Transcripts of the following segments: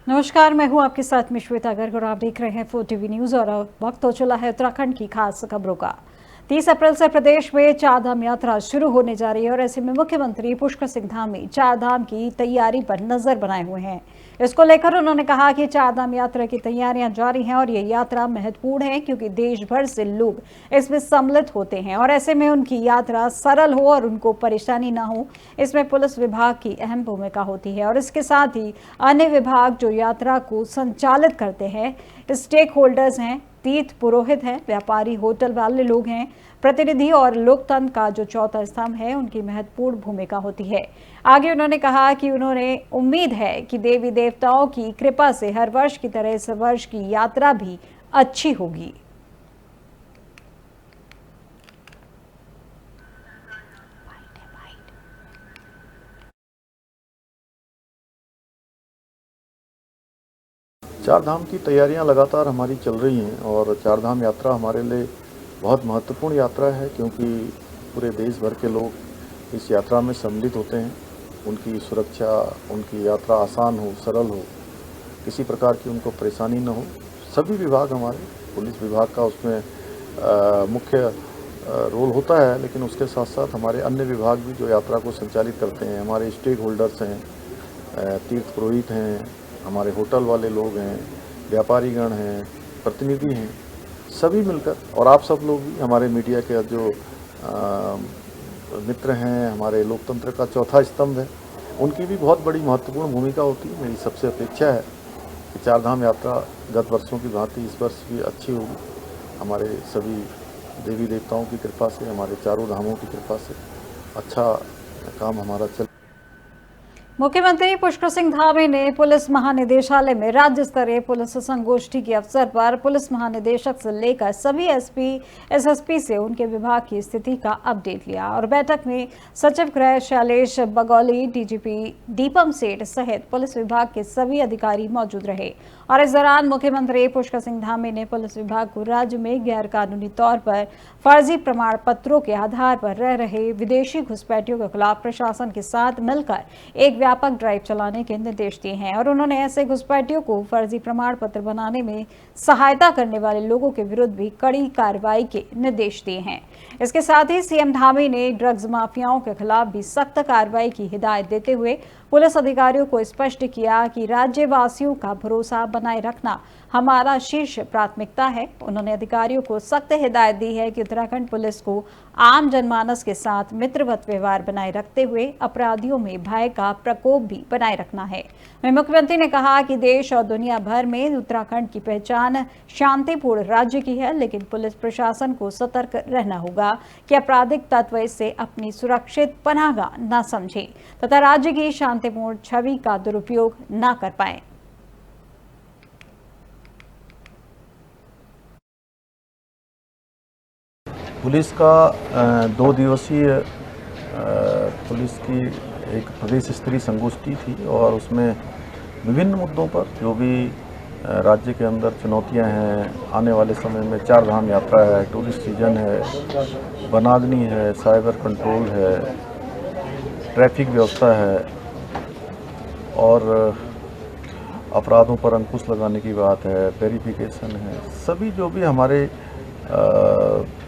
नमस्कार, मैं हूं आपके साथ में श्वेता गर्ग और आप देख रहे हैं 4 टीवी न्यूज। और वक्त हो चला है उत्तराखंड की खास खबरों का। 30 अप्रैल से प्रदेश में चारधाम यात्रा शुरू होने जा रही है और ऐसे में मुख्यमंत्री पुष्कर सिंह धामी चारधाम की तैयारी पर नजर बनाए हुए हैं। इसको लेकर उन्होंने कहा कि चारधाम यात्रा की तैयारियां जारी हैं और ये यात्रा महत्वपूर्ण है क्योंकि देश भर से लोग इसमें सम्मिलित होते हैं और ऐसे में उनकी यात्रा सरल हो और उनको परेशानी ना हो, इसमें पुलिस विभाग की अहम भूमिका होती है। और इसके साथ ही अन्य विभाग जो यात्रा को संचालित करते हैं, स्टेक होल्डर्स हैं, तीर्थ पुरोहित हैं, व्यापारी, होटल वाले लोग हैं, प्रतिनिधि और लोकतंत्र का जो चौथा स्तंभ है, उनकी महत्वपूर्ण भूमिका होती है। आगे उन्होंने कहा कि उन्होंने उम्मीद है कि देवी देवताओं की कृपा से हर वर्ष की तरह इस वर्ष की यात्रा भी अच्छी होगी। चारधाम की तैयारियां लगातार हमारी चल रही हैं और चारधाम यात्रा हमारे लिए बहुत महत्वपूर्ण यात्रा है क्योंकि पूरे देश भर के लोग इस यात्रा में सम्मिलित होते हैं। उनकी सुरक्षा, उनकी यात्रा आसान हो, सरल हो, किसी प्रकार की उनको परेशानी न हो। सभी विभाग, हमारे पुलिस विभाग का उसमें मुख्य रोल होता है, लेकिन उसके साथ साथ हमारे अन्य विभाग भी जो यात्रा को संचालित करते हैं, हमारे स्टेक होल्डर्स हैं, तीर्थ पुरोहित हैं, हमारे होटल वाले लोग हैं, व्यापारीगण हैं, प्रतिनिधि हैं, सभी मिलकर, और आप सब लोग भी, हमारे मीडिया के जो मित्र हैं, हमारे लोकतंत्र का चौथा स्तंभ है, उनकी भी बहुत बड़ी महत्वपूर्ण भूमिका होती है। मेरी सबसे अपेक्षा है कि चारधाम यात्रा गत वर्षों की भांति इस वर्ष भी अच्छी होगी। हमारे सभी देवी देवताओं की कृपा से, हमारे चारों धामों की कृपा से अच्छा काम हमारा चल। मुख्यमंत्री पुष्कर सिंह धामी ने पुलिस महानिदेशालय में राज्य स्तरीय पुलिस संगोष्ठी के अवसर पर पुलिस महानिदेशक से लेकर सभी एसपी, एसएसपी से उनके विभाग की स्थिति का अपडेट लिया। और बैठक में सचिव गृह शैलेश बगौली, डीजीपी दीपम सेठ सहित पुलिस विभाग के सभी अधिकारी मौजूद रहे। और इस दौरान मुख्यमंत्री पुष्कर सिंह धामी ने पुलिस विभाग को राज्य में गैर कानूनी तौर पर फर्जी प्रमाण पत्रों के आधार पर रह रहे विदेशी घुसपैठियों के खिलाफ प्रशासन के साथ मिलकर एक व्यापक ड्राइव चलाने के निर्देश दिए हैं। और उन्होंने ऐसे घुसपैठियों को फर्जी प्रमाण पत्र बनाने में सहायता करने वाले लोगों के विरुद्ध भी कड़ी कार्रवाई के निर्देश दिए हैं। इसके साथ ही सीएम धामी ने ड्रग्स माफियाओं के खिलाफ भी सख्त कार्रवाई की हिदायत देते हुए पुलिस अधिकारियों को स्पष्ट किया कि राज्यवासियों का भरोसा बनाए रखना हमारा शीर्ष प्राथमिकता है। उन्होंने अधिकारियों को सख्त हिदायत दी है कि उत्तराखंड पुलिस को आम जनमानस के साथ मित्रवत व्यवहार बनाए रखते हुए अपराधियों में भय का प्रकोप भी बनाए रखना है। वहीं मुख्यमंत्री ने कहा कि देश और दुनिया भर में उत्तराखंड की पहचान शांतिपूर्ण राज्य की है, लेकिन पुलिस प्रशासन को सतर्क रहना होगा कि आपराधिक तत्व इससे अपनी सुरक्षित पनाहगाह न समझे तथा राज्य की शांतिपूर्ण छवि का दुरुपयोग न कर पाए। पुलिस का 2 दिवसीय पुलिस की एक प्रदेश स्तरीय संगोष्ठी थी और उसमें विभिन्न मुद्दों पर जो भी राज्य के अंदर चुनौतियां हैं, आने वाले समय में चारधाम यात्रा है, टूरिस्ट सीजन है, वनाग्नि है, साइबर कंट्रोल है, ट्रैफिक व्यवस्था है और अपराधों पर अंकुश लगाने की बात है, वेरिफिकेशन है, सभी जो भी हमारे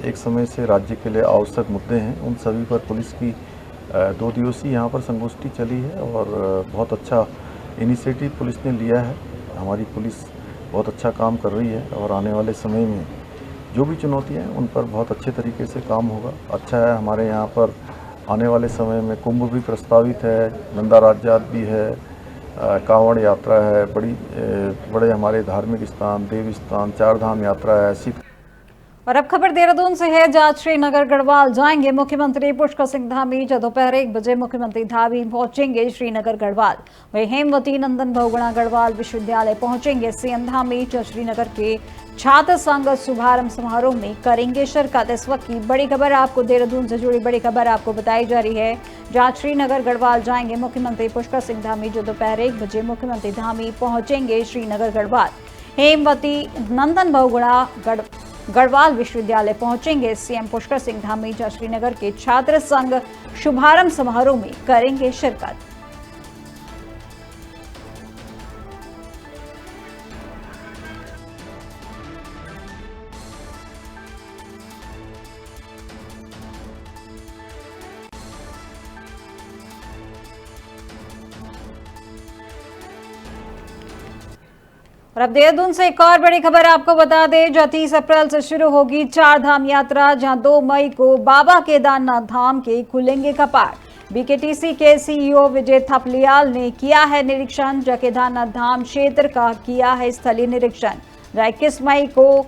एक समय से राज्य के लिए आवश्यक मुद्दे हैं, उन सभी पर पुलिस की 2 दिवसीय यहाँ पर संगोष्ठी चली है और बहुत अच्छा इनिशिएटिव पुलिस ने लिया है। हमारी पुलिस बहुत अच्छा काम कर रही है और आने वाले समय में जो भी चुनौतियाँ हैं उन पर बहुत अच्छे तरीके से काम होगा। अच्छा है, हमारे यहाँ पर आने वाले समय में कुंभ भी प्रस्तावित है, नंदा राज्यात भी है, कांवड़ यात्रा है, बड़े हमारे धार्मिक स्थान, देव स्थान, चारधाम यात्रा है। और अब खबर देहरादून से है, जहां श्रीनगर गढ़वाल जाएंगे मुख्यमंत्री पुष्कर सिंह धामी। दोपहर 1 बजे मुख्यमंत्री धामी पहुंचेंगे श्रीनगर गढ़वाल। वे हेमवती नंदन बहुगुणा गढ़वाल विश्वविद्यालय पहुंचेंगे। सीएम धामी श्रीनगर के छात्र संघ शुभारंभ समारोह में करेंगे शिरकत। इस वक्त की बड़ी खबर आपको, देहरादून से जुड़ी बड़ी खबर आपको बताई जा रही है, जहां श्रीनगर गढ़वाल जाएंगे मुख्यमंत्री पुष्कर सिंह धामी। जो दोपहर 1 बजे मुख्यमंत्री धामी पहुंचेंगे श्रीनगर गढ़वाल। हेमवती नंदन बहुगुणा गढ़वाल विश्वविद्यालय पहुंचेंगे सीएम पुष्कर सिंह धामी, जहां श्रीनगर के छात्र संघ शुभारंभ समारोह में करेंगे शिरकत। और अब देहरादून से एक और बड़ी खबर आपको बता दें, जो 30 अप्रैल से शुरू होगी 4 धाम यात्रा, जहां 2 मई को बाबा केदारनाथ धाम के खुलेंगे कपाट। बीकेटीसी के सीईओ विजय थपलियाल ने किया है निरीक्षण, जहां केदारनाथ धाम क्षेत्र का किया है स्थलीय निरीक्षण। 21 मई को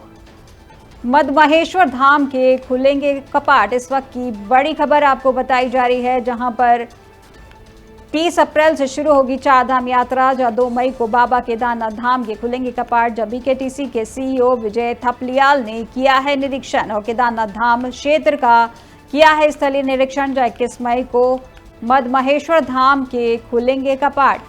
मदमहेश्वर धाम के खुलेंगे कपाट। इस वक्त की बड़ी खबर आपको बताई जा रही है, जहां पर 30 अप्रैल से शुरू होगी 4 धाम यात्रा, जहां 2 मई को बाबा केदारनाथ धाम के खुलेंगे कपाट। जब बीकेटीसी के सीईओ विजय थपलियाल ने किया है निरीक्षण और केदारनाथ धाम क्षेत्र का किया है स्थलीय निरीक्षण। 21 मई को मदमहेश्वर धाम के खुलेंगे कपाट।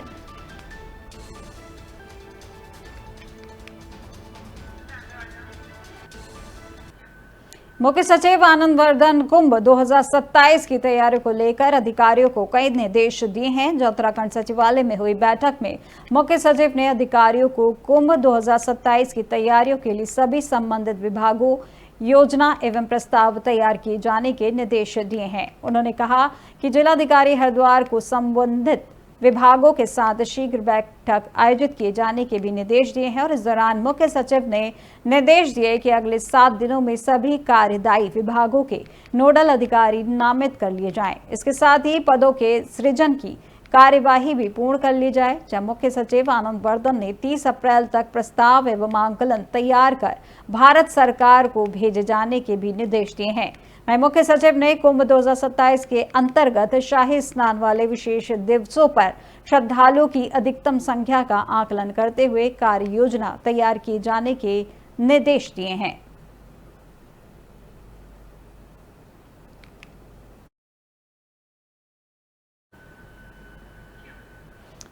मुख्य सचिव आनंद वर्धन कुंभ 2027 की तैयारियों को लेकर अधिकारियों को कई निर्देश दिए हैं। जो उत्तराखंड सचिवालय में हुई बैठक में मुख्य सचिव ने अधिकारियों को कुंभ 2027 की तैयारियों के लिए सभी संबंधित विभागों, योजना एवं प्रस्ताव तैयार किए जाने के निर्देश दिए हैं। उन्होंने कहा कि जिलाधिकारी हरिद्वार को संबंधित विभागों के साथ शीघ्र बैठक आयोजित किए जाने के भी निर्देश दिए हैं। और इस दौरान मुख्य सचिव ने निर्देश दिए कि अगले 7 दिनों में सभी कार्यदायी विभागों के नोडल अधिकारी नामित कर लिए जाएं। इसके साथ ही पदों के सृजन की कार्यवाही भी पूर्ण कर ली जाए। जब मुख्य सचिव आनंद वर्धन ने 30 अप्रैल तक प्रस्ताव एवं आंकलन तैयार कर भारत सरकार को भेजे जाने के भी निर्देश दिए हैं। वहीं मुख्य सचिव ने कुंभ 2027 के अंतर्गत शाही स्नान वाले विशेष दिवसों पर श्रद्धालुओं की अधिकतम संख्या का आकलन करते हुए कार्य योजना तैयार किए जाने के निर्देश दिए हैं।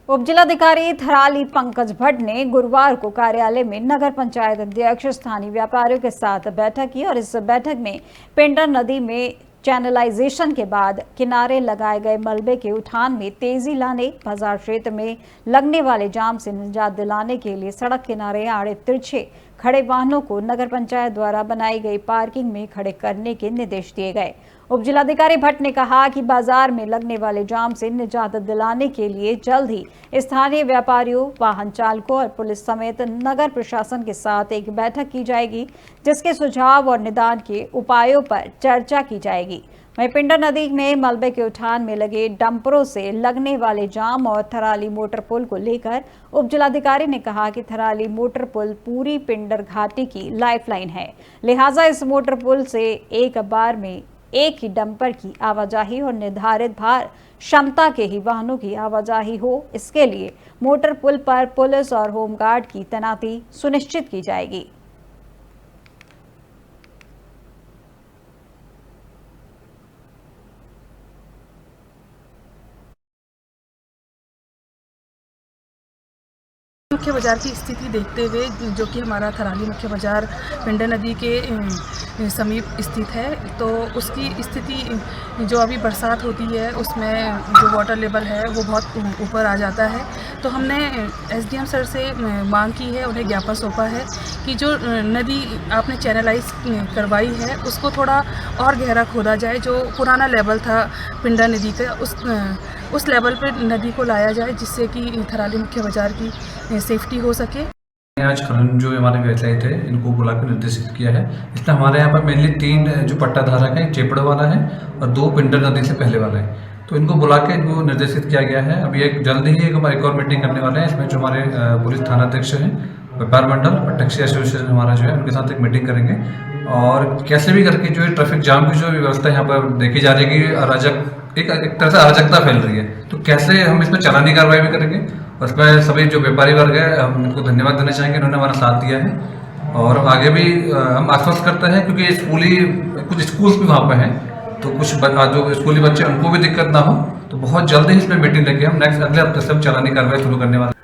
उप जिलाधिकारी थराली पंकज भट्ट ने गुरुवार को कार्यालय में नगर पंचायत अध्यक्ष, स्थानीय व्यापारियों के साथ बैठक की और इस बैठक में पिंडर नदी में चैनलाइजेशन के बाद किनारे लगाए गए मलबे के उठान में तेजी लाने, बाजार क्षेत्र में लगने वाले जाम से निजात दिलाने के लिए सड़क किनारे आड़े तिरछे खड़े वाहनों को नगर पंचायत द्वारा बनाई गई पार्किंग में खड़े करने के निर्देश दिए गए। उप जिलाधिकारी भट्ट ने कहा कि बाजार में लगने वाले जाम से निजात दिलाने के लिए जल्द ही स्थानीय व्यापारियों, वाहन चालकों और पुलिस समेत नगर प्रशासन के साथ एक बैठक की जाएगी, जिसके सुझाव और निदान के उपायों पर चर्चा की जाएगी। वहीं पिंडर नदी में मलबे के उठान में लगे डंपरों से लगने वाले जाम और थराली मोटर पुल को लेकर उप जिलाधिकारी ने कहा कि थराली मोटर पुल पूरी पिंडर घाटी की लाइफलाइन है, लिहाजा इस मोटर पुल से एक बार में एक ही डंपर की आवाजाही और निर्धारित भार क्षमता के ही वाहनों की आवाजाही हो, इसके लिए मोटर पुल पर पुलिस और होमगार्ड की तैनाती सुनिश्चित की जाएगी। मुख्य बाजार की स्थिति देखते हुए, जो कि हमारा थराली मुख्य बाजार पिंडर नदी के समीप स्थित है, तो उसकी स्थिति जो अभी बरसात होती है उसमें जो वाटर लेवल है वो बहुत ऊपर आ जाता है। तो हमने एसडीएम सर से मांग की है, उन्हें ज्ञापन सौंपा है कि जो नदी आपने चैनलाइज करवाई है उसको थोड़ा और गहरा खोदा जाए। जो पुराना लेवल था पिंडर नदी का, उस लेवल पर नदी को लाया जाए, जिससे कि थराली मुख्य बाजार की सेफ्टी हो सके। आज खनन जो हमारे व्यवसायी थे इनको बुलाकर निर्देशित किया है। इसमें हमारे यहाँ पर मेनली 3 जो पट्टा धारक है, चेपड़ वाला है और 2 पिंडर नदी से पहले वाला है, तो इनको बुला के इनको निर्देशित किया गया है। अभी एक जल्द ही एक और मीटिंग करने वाले हैं। इसमें जो हमारे पुलिस थाना अध्यक्ष हैं, व्यापार मंडल और टैक्सी एसोसिएशन हमारा जो है, उनके साथ एक मीटिंग करेंगे और कैसे भी करके जो है ट्रैफिक जाम की जो व्यवस्था यहाँ पर देखी जा रही है कि एक तरह से अराजकता फैल रही है, तो कैसे हम इसमें चालानी कार्रवाई भी करेंगे। और इसमें सभी जो व्यापारी वर्ग है, हम इनको धन्यवाद देना चाहेंगे, इन्होंने हमारा साथ दिया है और आगे भी हम आश्वस्त करते हैं, क्योंकि कुछ स्कूल्स भी वहाँ पर हैं, तो कुछ जो स्कूली बच्चे उनको भी दिक्कत ना हो, तो बहुत जल्दी इसमें मीटिंग लेके हम अगले हफ्ते से हम चालानी कार्रवाई शुरू करने वाले।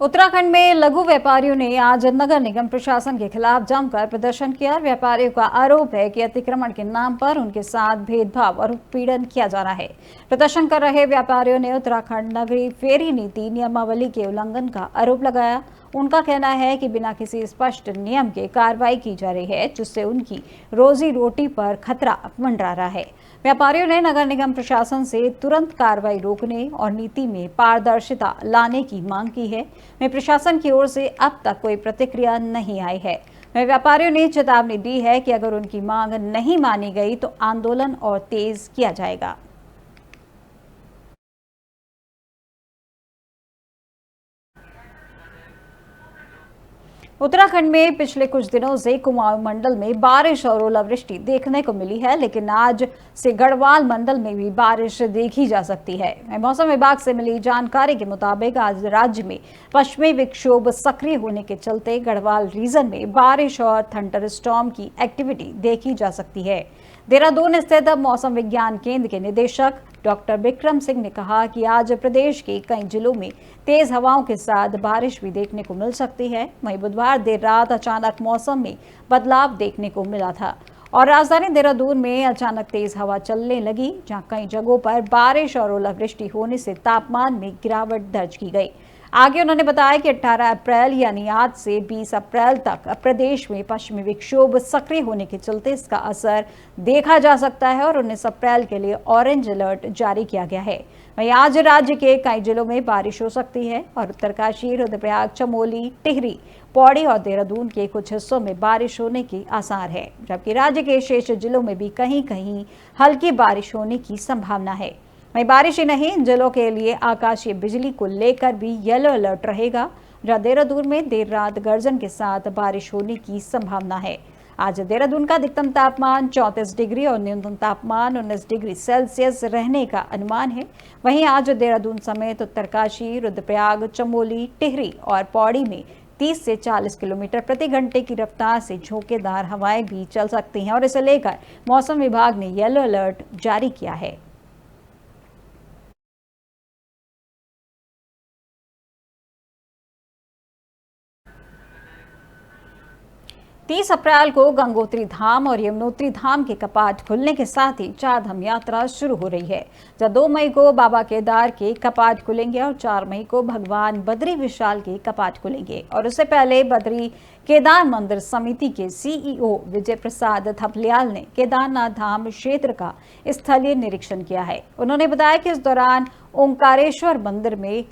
उत्तराखंड में लघु व्यापारियों ने आज नगर निगम प्रशासन के खिलाफ जमकर प्रदर्शन किया। व्यापारियों का आरोप है कि अतिक्रमण के नाम पर उनके साथ भेदभाव और उत्पीड़न किया जा रहा है। प्रदर्शन कर रहे व्यापारियों ने उत्तराखंड नगरीय फेरी नीति नियमावली के उल्लंघन का आरोप लगाया। उनका कहना है कि बिना किसी स्पष्ट नियम के कार्रवाई की जा रही है, जिससे उनकी रोजी रोटी पर खतरा मंडरा रहा है। व्यापारियों ने नगर निगम प्रशासन से तुरंत कार्रवाई रोकने और नीति में पारदर्शिता लाने की मांग की है। वहीं प्रशासन की ओर से अब तक कोई प्रतिक्रिया नहीं आई है। वहीं व्यापारियों ने चेतावनी दी है कि अगर उनकी मांग नहीं मानी गई तो आंदोलन और तेज किया जाएगा। उत्तराखंड में पिछले कुछ दिनों से कुमाऊं मंडल में बारिश और ओलावृष्टि देखने को मिली है, लेकिन आज से गढ़वाल मंडल में भी बारिश देखी जा सकती है। मौसम विभाग से मिली जानकारी के मुताबिक आज राज्य में पश्चिमी विक्षोभ सक्रिय होने के चलते गढ़वाल रीजन में बारिश और थंडरस्टॉर्म की एक्टिविटी देखी जा सकती है। देहरादून स्थित मौसम विज्ञान केंद्र के निदेशक डॉक्टर विक्रम सिंह ने कहा कि आज प्रदेश के कई जिलों में तेज हवाओं के साथ बारिश भी देखने को मिल सकती है। वहीं बुधवार देर रात अचानक मौसम में बदलाव देखने को मिला था और राजधानी देहरादून में अचानक तेज हवा चलने लगी, जहां कई जगहों पर बारिश और ओलावृष्टि होने से तापमान में गिरावट दर्ज की गई। आगे उन्होंने बताया कि 18 अप्रैल यानी आज से 20 अप्रैल तक प्रदेश में पश्चिमी विक्षोभ सक्रिय होने के चलते इसका असर देखा जा सकता है और 19 अप्रैल के लिए ऑरेंज अलर्ट जारी किया गया है। वहीं आज राज्य के कई जिलों में बारिश हो सकती है और उत्तरकाशी, रुद्रप्रयाग, चमोली, टिहरी, पौड़ी और देहरादून के कुछ हिस्सों में बारिश होने के आसार है, जबकि राज्य के शेष जिलों में भी कहीं कहीं हल्की बारिश होने की संभावना है। वहीं बारिश ही नहीं, इन जिलों के लिए आकाशीय बिजली को लेकर भी येलो अलर्ट रहेगा, जहां देहरादून में देर रात गर्जन के साथ बारिश होने की संभावना है। आज देहरादून का अधिकतम तापमान 34 डिग्री और न्यूनतम तापमान 19 डिग्री सेल्सियस रहने का अनुमान है। वहीं आज देहरादून समेत उत्तरकाशी, रुद्रप्रयाग, चमोली, टिहरी और पौड़ी में 30 से 40 किलोमीटर प्रति घंटे की रफ्तार से झोंकेदार हवाएं भी चल सकती हैं और इसे लेकर मौसम विभाग ने येलो अलर्ट जारी किया है। तीस अप्रैल को गंगोत्री धाम और यमुनोत्री धाम के कपाट खुलने के साथ ही चार धाम यात्रा शुरू हो रही है। जब 2 मई को बाबा केदार के कपाट खुलेंगे और 4 मई को भगवान बद्री विशाल के कपाट खुलेंगे। और उससे पहले बद्री केदार मंदिर समिति के सीईओ विजय प्रसाद थपलियाल ने केदारनाथ धाम क्षेत्र का स्थलीय निरीक्षण किया है। उन्होंने बताया कि इस दौरान ओंकारेश्वर मंदिर में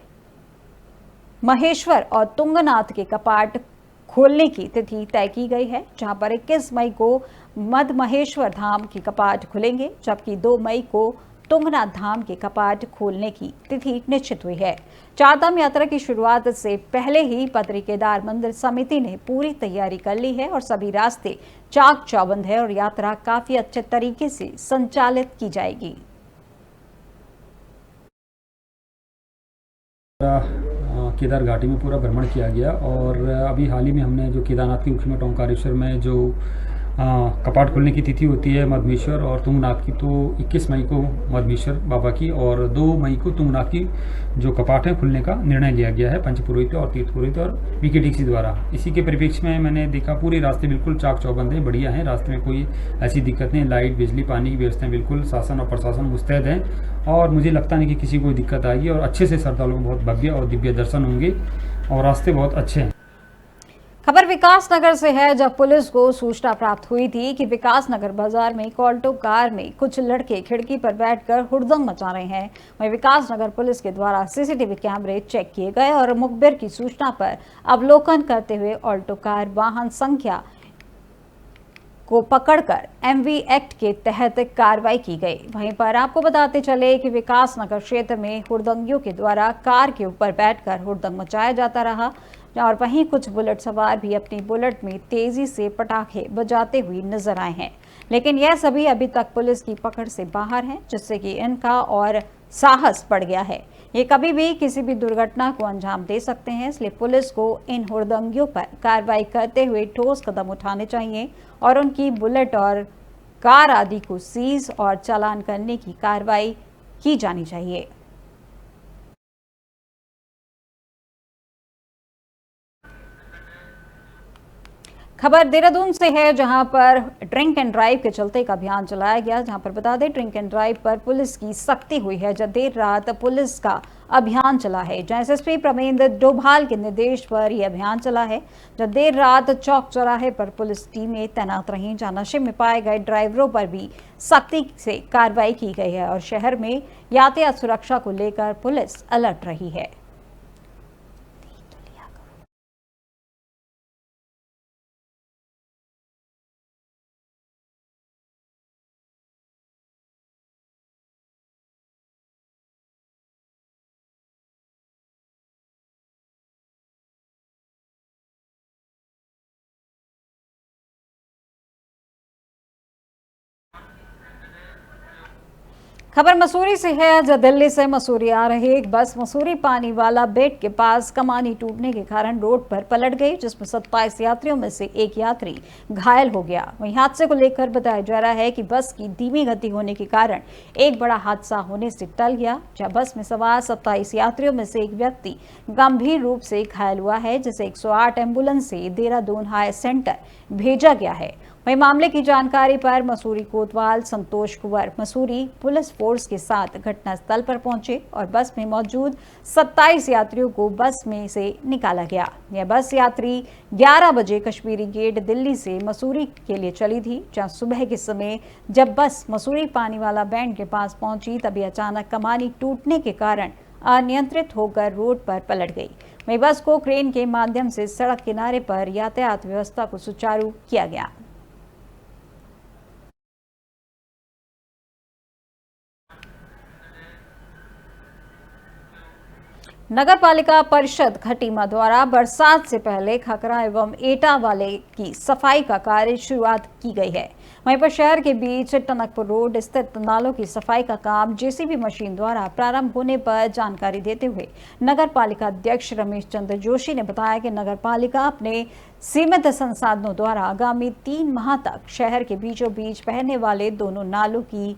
महेश्वर और तुंगनाथ के कपाट खोलने की तिथि तय की गई है, जहां पर 21 मई को मद महेश्वर धाम के कपाट खुलेंगे, जबकि 2 मई को तुंगनाथ धाम के कपाट खोलने की तिथि निश्चित हुई है। चारधाम यात्रा की शुरुआत से पहले ही बद्री केदार मंदिर समिति ने पूरी तैयारी कर ली है और सभी रास्ते चाक चौबंद है और यात्रा काफी अच्छे तरीके से संचालित की जाएगी। केदार घाटी में पूरा भ्रमण किया गया और अभी हाल ही में हमने जो केदारनाथ के मुख्य मठ ओंकारेश्वर में जो कपाट खुलने की तिथि होती है मधमेश्वर और तुंगनाथ की, तो 21 मई को मधमेश्वर बाबा की और 2 मई को तुंगनाथ की जो कपाट है खुलने का निर्णय लिया गया है पंच पुरोहित और तीर्थ पुरोहित और वीकेटीसी द्वारा। इसी के परिप्रेक्ष्य में मैंने देखा पूरे रास्ते बिल्कुल चाक चौबंद हैं, बढ़िया हैं, रास्ते में कोई ऐसी दिक्कत नहीं, लाइट, बिजली, पानी की व्यवस्थाएं बिल्कुल शासन और प्रशासन मुस्तैद हैं और मुझे लगता नहीं कि किसी को दिक्कत आएगी और अच्छे से श्रद्धालुओं को बहुत भव्य और दिव्य दर्शन होंगे और रास्ते बहुत अच्छे हैं। खबर विकास नगर से है, जब पुलिस को सूचना प्राप्त हुई थी कि विकास नगर बाजार में एक ऑल्टो कार में कुछ लड़के खिड़की पर बैठकर हुड़दंग मचा रहे हैं। वहीं विकास नगर पुलिस के द्वारा सीसीटीवी कैमरे चेक किए गए और मुखबिर की सूचना पर अवलोकन करते हुए ऑल्टो कार वाहन संख्या को पकड़कर एमवी एक्ट के तहत कार्रवाई की गई। वहीं पर आपको बताते चले कि विकास नगर क्षेत्र में हुड़दंगियों के द्वारा कार के ऊपर बैठकर हुड़दंग मचाया जाता रहा और वहीं कुछ बुलेट सवार भी अपनी बुलेट में तेजी से पटाखे बजाते हुए नजर आए हैं, लेकिन यह सभी अभी तक पुलिस की पकड़ से बाहर हैं, जिससे कि इनका और साहस बढ़ गया है। ये कभी भी किसी भी दुर्घटना को अंजाम दे सकते हैं, इसलिए पुलिस को इन हुड़दंगियों पर कार्रवाई करते हुए ठोस कदम उठाने चाहिए और उनकी बुलेट और कार आदि को सीज और चालान करने की कार्रवाई की जानी चाहिए। खबर देहरादून से है, जहां पर ड्रिंक एंड ड्राइव के चलते एक अभियान चलाया गया, जहां पर बता दें ड्रिंक एंड ड्राइव पर पुलिस की सख्ती हुई है। जब देर रात पुलिस का अभियान चला है, जहां एसएसपी प्रमेंद्र डोभाल के निर्देश पर यह अभियान चला है। जब देर रात चौक चौराहे पर पुलिस टीमें तैनात रहीं, जहां नशे में पाए गए ड्राइवरों पर भी सख्ती से कार्रवाई की गई है और शहर में यातायात सुरक्षा को लेकर पुलिस अलर्ट रही है। खबर मसूरी से है, जब दिल्ली से मसूरी आ रही एक बस मसूरी पानी वाला बेट के पास कमानी टूटने के कारण रोड पर पलट गई, जिसमें 27 यात्रियों में से एक यात्री घायल हो गया। वहीं हादसे को लेकर बताया जा रहा है कि बस की धीमी गति होने के कारण एक बड़ा हादसा होने से टल गया, जहां बस में सवार 27 यात्रियों में से एक व्यक्ति गंभीर रूप से घायल हुआ है, जिसे 108 एम्बुलेंस से देहरादून हाई सेंटर भेजा गया है। वहीं मामले की जानकारी पर मसूरी कोतवाल संतोष कुंवर मसूरी पुलिस फोर्स के साथ घटनास्थल पर पहुंचे और बस में मौजूद 27 यात्रियों को बस में से निकाला गया। यह बस यात्री 11 बजे कश्मीरी गेट दिल्ली से मसूरी के लिए चली थी, जहां सुबह के समय जब बस मसूरी पानी वाला बैंड के पास पहुंची, तभी अचानक कमानी टूटने के कारण अनियंत्रित होकर रोड पर पलट गई। वहीं बस को क्रेन के माध्यम से सड़क किनारे पर यातायात व्यवस्था को सुचारू किया गया। नगर पालिका परिषद खटीमा द्वारा बरसात से पहले खकरा एवं एटा वाले की सफाई का कार्य शुरुआत की गई है। वहीं पर शहर के बीच टनकपुर रोड स्थित नालों की सफाई का काम जेसीबी मशीन द्वारा प्रारंभ होने पर जानकारी देते हुए नगर पालिका अध्यक्ष रमेश चंद्र जोशी ने बताया कि नगर पालिका अपने सीमित संसाधनों द्वारा आगामी 3 माह तक शहर के बीचों बीच बहने वाले दोनों नालों की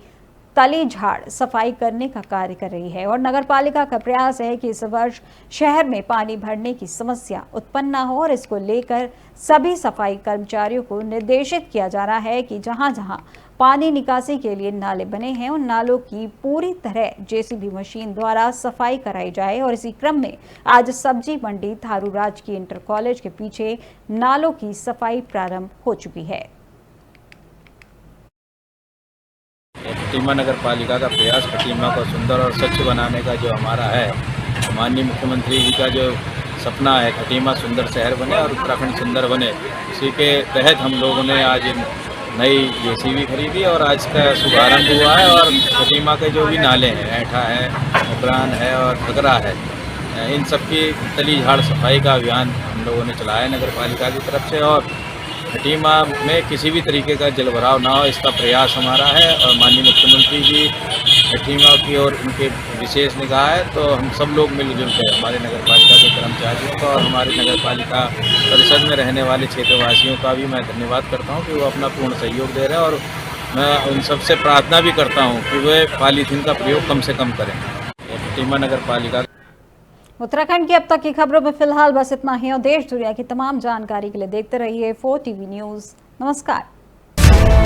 तली झाड़ सफाई करने का कार्य कर रही है और नगर पालिका का प्रयास है कि इस वर्ष शहर में पानी भरने की समस्या उत्पन्न न हो और इसको लेकर सभी सफाई कर्मचारियों को निर्देशित किया जा रहा है कि जहां जहां पानी निकासी के लिए नाले बने हैं उन नालों की पूरी तरह जेसीबी मशीन द्वारा सफाई कराई जाए। और इसी क्रम में आज सब्जी मंडी थारू राजकीय इंटर कॉलेज के पीछे नालों की सफाई प्रारंभ हो चुकी है। खटीमा नगर पालिका का प्रयास खटीमा को सुंदर और स्वच्छ बनाने का जो हमारा है, माननीय मुख्यमंत्री जी का जो सपना है खटीमा सुंदर शहर बने और उत्तराखंड सुंदर बने, उसी के तहत हम लोगों ने आज नई जेसीबी खरीदी और आज का शुभारंभ हुआ है। और खटीमा के जो भी नाले हैं, ऐठा है, मुकरान है और घगरा है, इन सब की तली झाड़ सफाई का अभियान हम लोगों ने चलाया नगर पालिका की तरफ से। और खटीमा में किसी भी तरीके का जलभराव ना हो, इसका प्रयास हमारा है। और माननीय मुख्यमंत्री जी खटीमा की ओर उनके विशेष निगाह है, तो हम सब लोग मिलजुल कर हमारे नगर पालिका के कर्मचारियों का और हमारे नगर पालिका परिषद में रहने वाले क्षेत्रवासियों का भी मैं धन्यवाद करता हूं कि वो अपना पूर्ण सहयोग दे रहे हैं। और मैं उन सबसे प्रार्थना भी करता हूं कि वे पॉलीथीन का प्रयोग कम से कम करें। खटीमा नगर पालिका उत्तराखंड की अब तक की खबरों में फिलहाल बस इतना ही और देश दुनिया की तमाम जानकारी के लिए देखते रहिए 4 TV न्यूज़। नमस्कार।